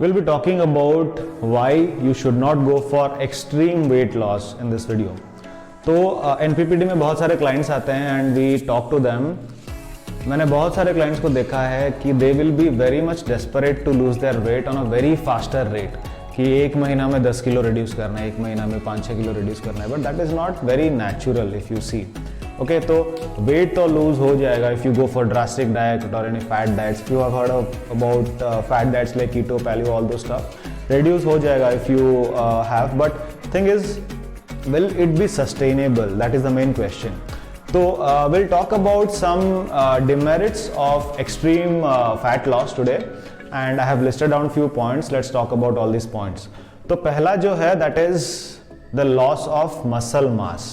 We'll be talking about why you should not go for extreme weight loss in this video. तो NPPD में बहुत सारे clients आते हैं and we talk to them. मैंने बहुत सारे clients को देखा है कि they will be very much desperate to lose their weight on a very faster rate. कि एक महीना में 10 किलो रिड्यूस करना है, एक महीना में 5-6 किलो रिड्यूस करना है, but that is not very natural if you see. Okay, तो वेट तो लूज हो जाएगा if you go for drastic diet और any fad diets. If you have heard about fad diets like keto, paleo, all those stuff, reduce हो जाएगा if you have. But thing is, will it be sustainable? That is the main question. So we'll talk about some demerits of extreme fat loss today, and I have listed down few points. Let's talk about all these points. तो पहला जो है that is the loss of muscle mass.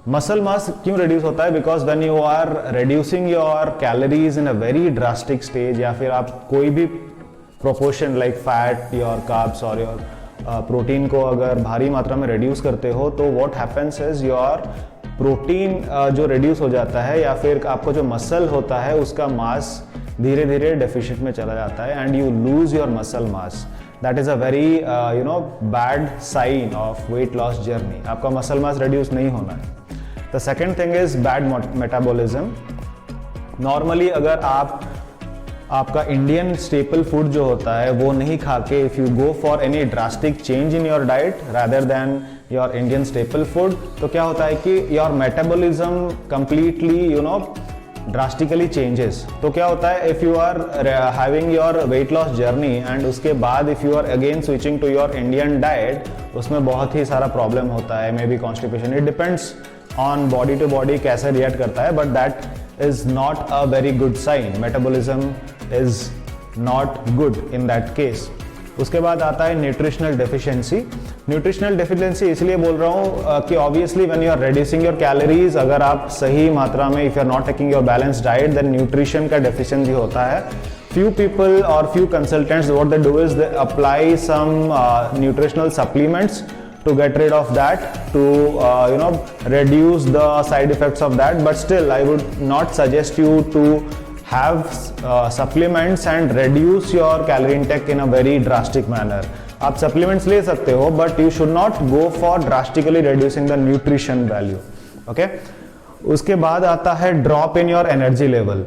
Muscle mass क्यों reduce होता है? Because when you are reducing your calories in a very drastic stage, या फिर आप कोई भी proportion like fat, your carbs और योर प्रोटीन को अगर भारी मात्रा में रिड्यूस करते हो, तो what happens is your protein जो रिड्यूस हो जाता है, या फिर आपको जो मसल होता है उसका मास धीरे धीरे डेफिशिएंट में चला जाता है and you lose your muscle mass. That is a very bad sign of weight loss journey. आपका मसल मास रिड्यूस नहीं होना है. The second thing is bad metabolism. Normally अगर आपका इंडियन स्टेपल फूड जो होता है वो नहीं खा के, if you go for any drastic change in your diet rather than your Indian staple food, तो क्या होता है कि your metabolism completely drastically changes. तो क्या होता है, if you are having your weight loss journey and उसके बाद if you are again switching to your Indian diet, उसमें बहुत ही सारा प्रॉब्लम होता है. May be constipation, it depends on body to body कैसे रिएक्ट करता है, but that is not a very good sign. Metabolism is not good in that case. उसके बाद आता है न्यूट्रिशनल डेफिशिएंसी. न्यूट्रिशनल डेफिशिएंसी इसलिए बोल रहा हूँ कि obviously when you are reducing your calories, अगर आप सही मात्रा में, if you are not taking your balance diet, then nutrition का डेफिशिएंसी होता है. Few people or few consultants, what they do is they apply some nutritional supplements to get rid of that, to reduce the side effects of that. But still, I would not suggest you to have supplements and reduce your calorie intake in a very drastic manner. आप supplements ले सकते हो, but you should not go for drastically reducing the nutrition value. Okay? उसके बाद आता है drop in your energy level.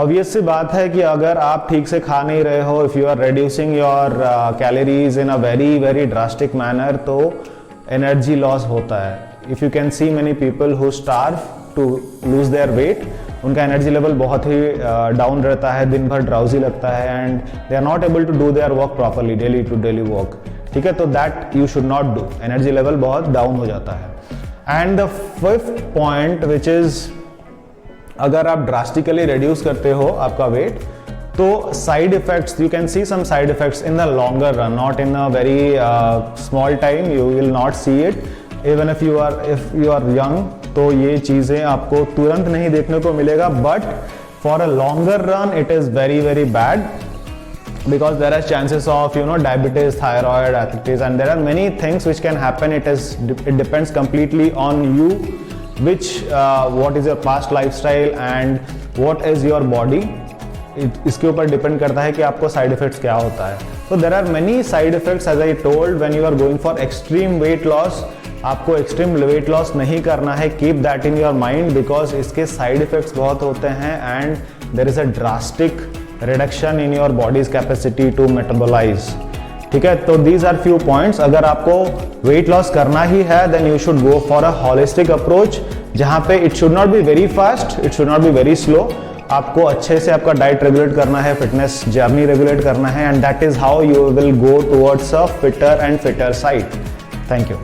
Obvious सी बात है कि अगर आप ठीक से खा नहीं रहे हो, if you are reducing your calories in a very very drastic manner, तो एनर्जी लॉस होता है. If you can see many people who starve to lose their weight, उनका एनर्जी लेवल बहुत ही डाउन रहता है, दिन भर ड्राउजी लगता है and they are not able to do their work properly, daily to daily work. ठीक है, तो that you should not do. Energy level बहुत डाउन हो जाता है. And the fifth point which is, अगर आप ड्रास्टिकली रिड्यूस करते हो आपका वेट, तो side effects, you can see some side effects in the longer run, not in a very small time. You will not see it even if you are young. तो ये चीज़ें आपको तुरंत नहीं देखने को मिलेगा, but for a longer run it is very very bad, because there are chances of diabetes, thyroid, arthritis, and there are many things which can happen. It depends completely on you, what is your past lifestyle and what is your body. इसके ऊपर depend करता है कि आपको side effects क्या होता है. तो there are many side effects as I told when you are going for extreme weight loss. आपको एक्सट्रीम वेट लॉस नहीं करना है. Keep that in your mind, because इसके साइड इफेक्ट्स बहुत होते हैं and there is a drastic reduction in your body's capacity to metabolise. ठीक है, तो दीज आर फ्यू पॉइंट्स. अगर आपको वेट लॉस करना ही है, then you should go for a holistic approach, जहाँ पे it should not be very fast, it should not be very slow. आपको अच्छे से आपका डाइट रेगुलेट करना है, फिटनेस जर्नी रेगुलेट करना है, and that is how you will go towards a fitter and fitter side. Thank you.